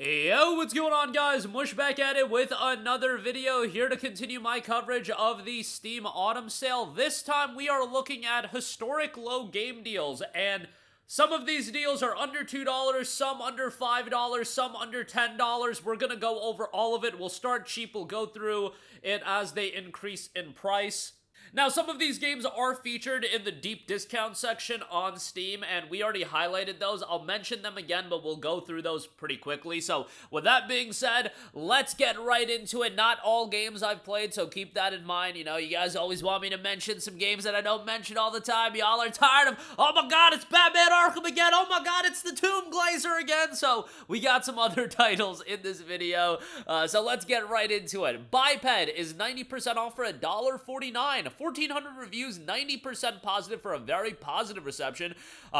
Yo, what's going on, guys? Mush back at it with another video, here to continue my coverage of the Steam Autumn Sale. This time we are looking at historic low game deals, and some of these deals are under $2, some under $5, some under $10. We're gonna go over all of it. We'll start cheap, we'll go through it as they increase in price. Now, some of these games are featured in the deep discount section on Steam, and we already highlighted those. I'll mention them again, but we'll go through those pretty quickly. So, with that being said, let's get right into it. Not all games I've played, so keep that in mind. You know, you guys always want me to mention some games that I don't mention all the time. Y'all are tired of, oh my god, it's Batman Arkham again. Oh my god, it's the Tomb Glazer again. So, we got some other titles in this video. So, let's get right into it. Biped is 90% off for $1.49. 1,400 reviews, 90% positive for a very positive reception,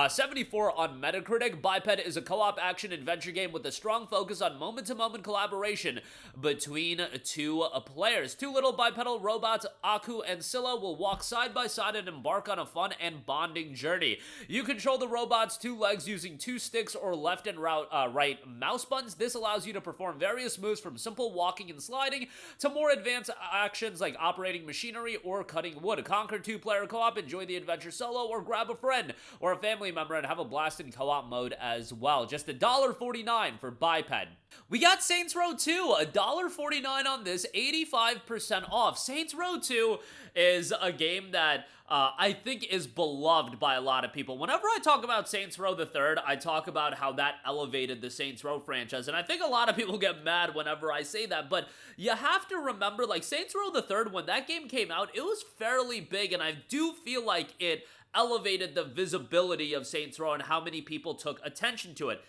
74 on Metacritic. Biped is a co-op action adventure game with a strong focus on moment-to-moment collaboration between two players. Two little bipedal robots, Aku and Scylla, will walk side by side and embark on a fun and bonding journey. You control the robot's two legs using two sticks or left and right mouse buttons. This allows you to perform various moves from simple walking and sliding to more advanced actions like operating machinery or cutting wood. Conquer two-player co-op, enjoy the adventure solo, or grab a friend or a family member and have a blast in co-op mode as well. Just $1.49 for Biped. We got Saints Row 2, $1.49 on this, 85% off. Saints Row 2 is a game that I think is beloved by a lot of people. Whenever I talk about Saints Row the Third, I talk about how that elevated the Saints Row franchise, and I think a lot of people get mad whenever I say that, but you have to remember, like, Saints Row the Third, when that game came out, it was fairly big, and I do feel like it elevated the visibility of Saints Row and how many people took attention to it.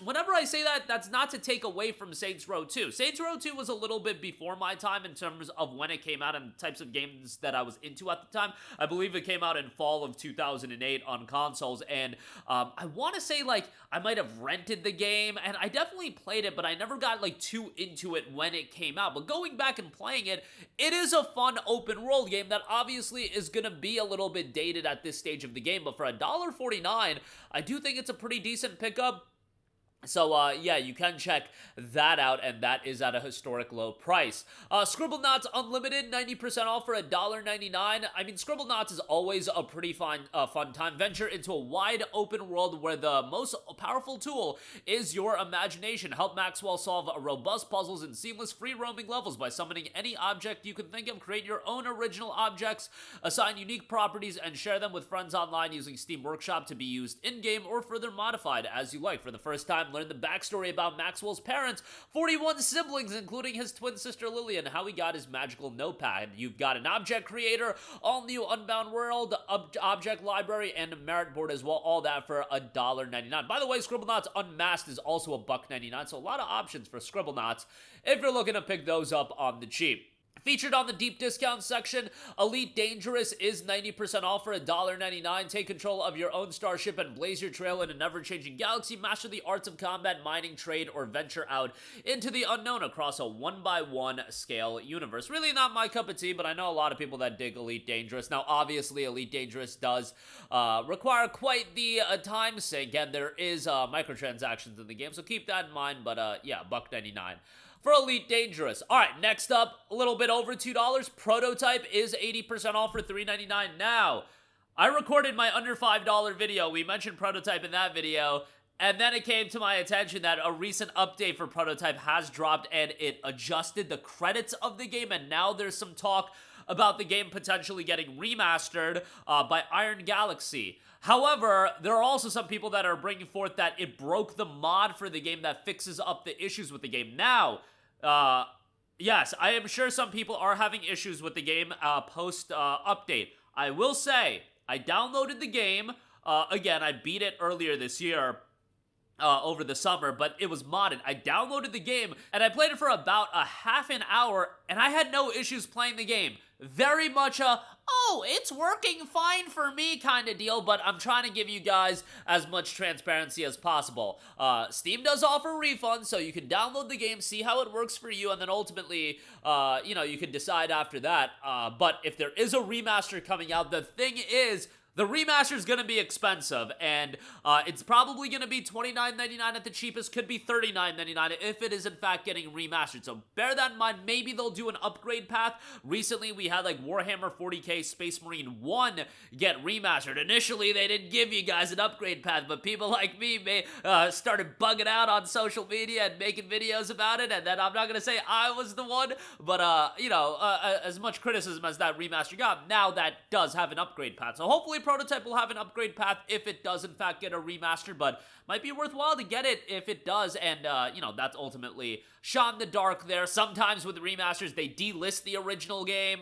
Whenever I say that, that's not to take away from Saints Row 2. Saints Row 2 was a little bit before my time in terms of when it came out and types of games that I was into at the time. I believe it came out in fall of 2008 on consoles, and I want to say, like, I might have rented the game, and I definitely played it, but I never got, like, too into it when it came out. But going back and playing it, it is a fun open world game that obviously is going to be a little bit dated at this stage of the game, but for $1.49, I do think it's a pretty decent pickup. So, yeah, you can check that out, and that is at a historic low price. Scribblenauts Unlimited, 90% off for $1.99. I mean, Scribblenauts is always a pretty fun time. Venture into a wide open world where the most powerful tool is your imagination. Help Maxwell solve robust puzzles in seamless free-roaming levels by summoning any object you can think of. Create your own original objects, assign unique properties, and share them with friends online using Steam Workshop to be used in-game or further modified as you like. For the first time, learn the backstory about Maxwell's parents, 41 siblings, including his twin sister Lily, and how he got his magical notepad. You've got an object creator, all new Unbound World, object library, and a merit board as well. All that for $1.99. By the way, Scribblenauts Unmasked is also $1.99, so a lot of options for Scribblenauts if you're looking to pick those up on the cheap. Featured on the deep discount section, Elite Dangerous is 90% off for $1.99. Take control of your own starship and blaze your trail in a never-changing galaxy. Master the arts of combat, mining, trade, or venture out into the unknown across a 1x1 scale universe. Really not my cup of tea, but I know a lot of people that dig Elite Dangerous. Now, obviously, Elite Dangerous does require quite the time sink, and there is microtransactions in the game, so keep that in mind, but yeah, $1.99. For Elite Dangerous. Alright, next up, a little bit over $2. Prototype is 80% off for $3.99. Now, I recorded my under $5 video. We mentioned Prototype in that video, and then it came to my attention that a recent update for Prototype has dropped, and it adjusted the credits of the game, and now there's some talk about the game potentially getting remastered by Iron Galaxy. However, there are also some people that are bringing forth that it broke the mod for the game that fixes up the issues with the game. Now, yes, I am sure some people are having issues with the game post-update. I will say, I downloaded the game. Again, I beat it earlier this year. Over the summer, but it was modded. I downloaded the game, and I played it for about a half an hour, and I had no issues playing the game. Very much a, oh, it's working fine for me kind of deal, but I'm trying to give you guys as much transparency as possible. Steam does offer refunds, so you can download the game, see how it works for you, and then ultimately, you know, you can decide after that. But if there is a remaster coming out, the thing is, The remaster is going to be expensive, and it's probably going to be $29.99 at the cheapest, could be $39.99 if it is in fact getting remastered. So bear that in mind. Maybe they'll do an upgrade path. Recently, we had like Warhammer 40k Space Marine 1 get remastered. Initially, they didn't give you guys an upgrade path, but people like me started bugging out on social media and making videos about it, and then I'm not going to say I was the one, but as much criticism as that remaster got, now that does have an upgrade path. So hopefully Prototype will have an upgrade path if it does in fact get a remaster, but might be worthwhile to get it if it does, and that's ultimately shot in the dark there. Sometimes with remasters, they delist the original game.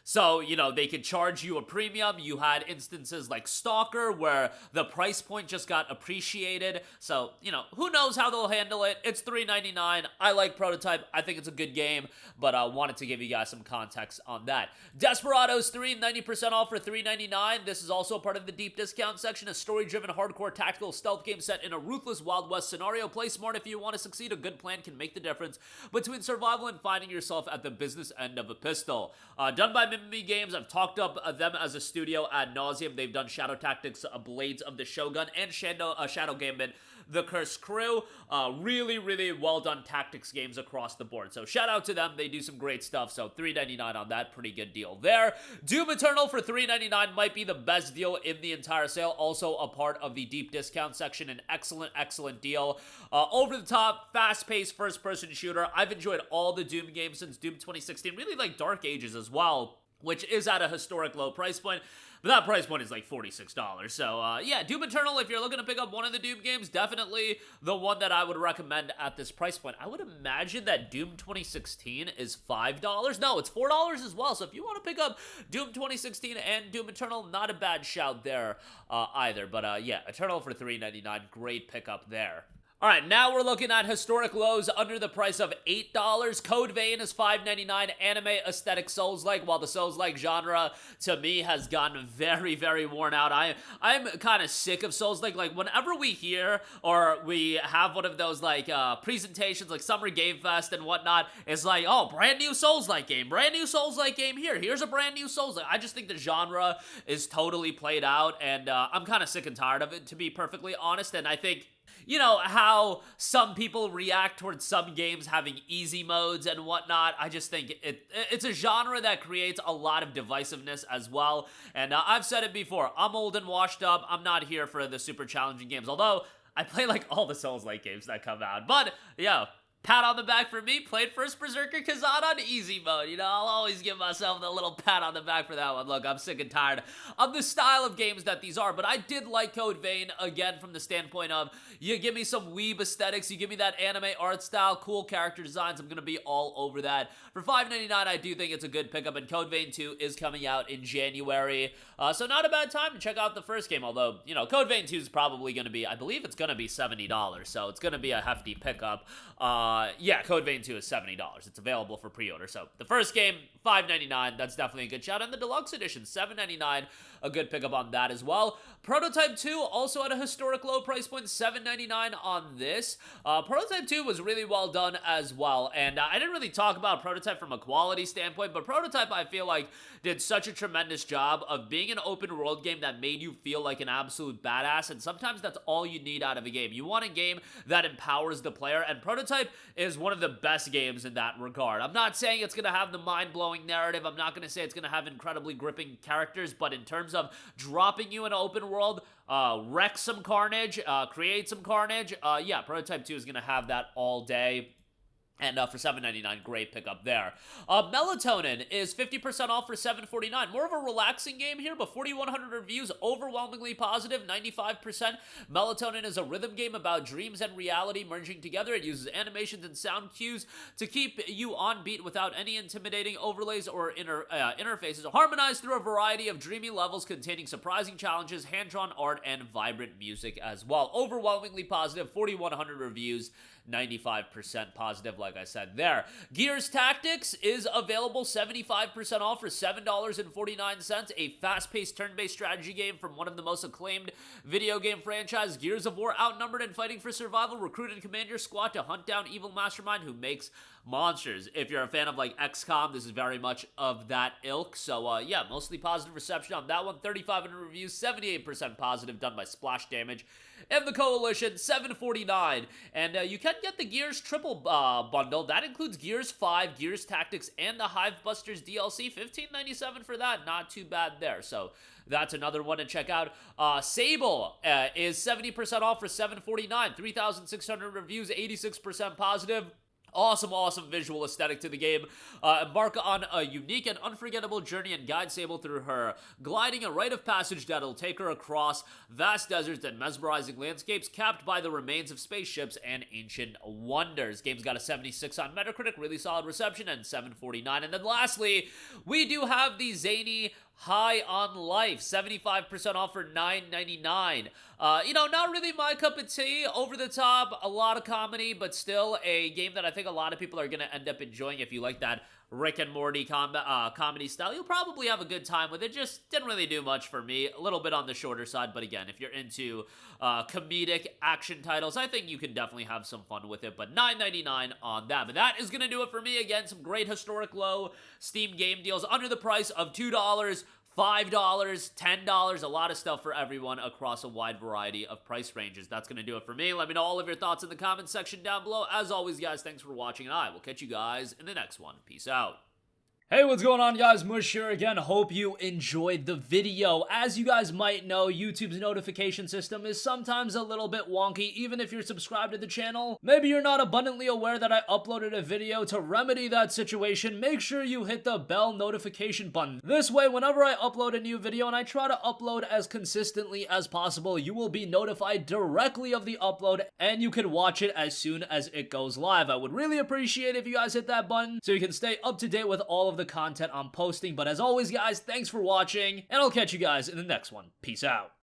So, they could charge you a premium. You had instances like Stalker where the price point just got appreciated. So, who knows how they'll handle it. It's $3.99. I like Prototype. I think it's a good game, but I wanted to give you guys some context on that. Desperados 3, 90% off for $3.99. This is also part of the deep discount section. A story-driven, hardcore, tactical stealth game set in a ruthless Wild West scenario. Play smart if you want to succeed. A good plan can make the difference between survival and finding yourself at the business end of a pistol. Done by Mimimi Games. I've talked up them as a studio ad nauseum. They've done Shadow Tactics, Blades of the Shogun, and Shadow Gambit, The Cursed Crew. Really, really well done tactics games across the board. So shout out to them. They do some great stuff. So $3.99 on that. Pretty good deal there. Doom Eternal for $3.99 might be the best deal in the entire sale. Also a part of the deep discount section. An excellent, excellent deal. Over the top, fast-paced first-person shooter. I've enjoyed all the Doom games since Doom 2016. Really like Dark Ages as well, which is at a historic low price point. But that price point is like $46. So, yeah, Doom Eternal, if you're looking to pick up one of the Doom games, definitely the one that I would recommend at this price point. I would imagine that Doom 2016 is $5. No, it's $4 as well. So if you want to pick up Doom 2016 and Doom Eternal, not a bad shout there either. But, yeah, Eternal for $3.99, great pickup there. Alright, now we're looking at historic lows under the price of $8. Code Vein is $5.99. Anime aesthetic Souls-like, while the Souls-like genre, to me, has gotten very, very worn out. I'm kind of sick of Souls-like. Like, whenever we hear or we have one of those, like, presentations, like Summer Game Fest and whatnot, it's like, oh, brand new Souls-like game. Brand new Souls-like game here. Here's a brand new Souls-like. I just think the genre is totally played out, and I'm kind of sick and tired of it, to be perfectly honest, and I think how some people react towards some games having easy modes and whatnot. I just think it's a genre that creates a lot of divisiveness as well. And I've said it before, I'm old and washed up. I'm not here for the super challenging games. Although, I play like all the Souls-like games that come out. But, pat on the back for me, played first Berserker Kazan on easy mode. I'll always give myself the little pat on the back for that one. Look, I'm sick and tired of the style of games that these are, but I did like Code Vein, again, from the standpoint of, you give me some weeb aesthetics, you give me that anime art style, cool character designs, I'm gonna be all over that. For $5.99, I do think it's a good pickup, and Code Vein 2 is coming out in January, so not a bad time to check out the first game, although, Code Vein 2 is probably gonna be, I believe it's gonna be $70, so it's gonna be a hefty pickup. Yeah, Code Vein 2 is $70. It's available for pre-order. So the first game, $5.99. That's definitely a good shout. And the deluxe edition, $7.99. A good pickup on that as well. Prototype 2, also at a historic low price point, $7.99 on this. Prototype 2 was really well done as well. And I didn't really talk about Prototype from a quality standpoint, but Prototype, I feel like, did such a tremendous job of being an open world game that made you feel like an absolute badass. And sometimes that's all you need out of a game. You want a game that empowers the player, and Prototype is one of the best games in that regard. I'm not saying it's going to have the mind-blowing narrative. I'm not going to say it's going to have incredibly gripping characters, but in terms of dropping you in open world, wreck some carnage, create some carnage, yeah, Prototype 2 is going to have that all day. And for $7.99, great pickup there. Melatonin is 50% off for $7.49. More of a relaxing game here, but 4,100 reviews, overwhelmingly positive, 95%. Melatonin is a rhythm game about dreams and reality merging together. It uses animations and sound cues to keep you on beat without any intimidating overlays or interfaces. Harmonized through a variety of dreamy levels containing surprising challenges, hand-drawn art, and vibrant music as well. Overwhelmingly positive, 4,100 reviews, 95% positive, like I said there. Gears Tactics is available 75% off for $7.49. A fast-paced turn-based strategy game from one of the most acclaimed video game franchises. Gears of War, outnumbered and fighting for survival. Recruit and command your squad to hunt down evil mastermind who makes monsters. If you're a fan of like XCOM, this is very much of that ilk. So yeah, mostly positive reception on that one. 3,500 reviews, 78% positive, done by Splash Damage and the Coalition. 749, and you can get the Gears triple bundle. That includes Gears 5, Gears Tactics, and the Hivebusters DLC. $15.97 for that. Not too bad there. So that's another one to check out. Sable is 70% off for $749. 3,600 reviews, 86% positive. Awesome visual aesthetic to the game. Embark on a unique and unforgettable journey and guide Sable through her gliding a rite of passage that'll take her across vast deserts and mesmerizing landscapes capped by the remains of spaceships and ancient wonders. Game's got a 76 on Metacritic, really solid reception, and 749. And then lastly, we do have the zany High on Life, 75% off for $9.99. You know, not really my cup of tea. Over the top, a lot of comedy, but still a game that I think a lot of people are going to end up enjoying. If you like that Rick and Morty comedy style, you'll probably have a good time with it. Just didn't really do much for me. A little bit on the shorter side, but again, if you're into comedic action titles, I think you can definitely have some fun with it. But $9.99 on that. But that is going to do it for me. Again, some great historic low Steam game deals under the price of $2, $5, $10, a lot of stuff for everyone across a wide variety of price ranges. That's going to do it for me. Let me know all of your thoughts in the comments section down below. As always, guys, thanks for watching, and I will catch you guys in the next one. Peace out. Hey, what's going on, guys? Mush here again. Hope you enjoyed the video. As you guys might know, YouTube's notification system is sometimes a little bit wonky, even if you're subscribed to the channel. Maybe you're not abundantly aware that I uploaded a video. To remedy that situation, make sure you hit the bell notification button. This way, whenever I upload a new video, and I try to upload as consistently as possible, you will be notified directly of the upload, and you can watch it as soon as it goes live. I would really appreciate it if you guys hit that button so you can stay up to date with all of the content I'm posting. But as always, guys, thanks for watching, and I'll catch you guys in the next one. Peace out.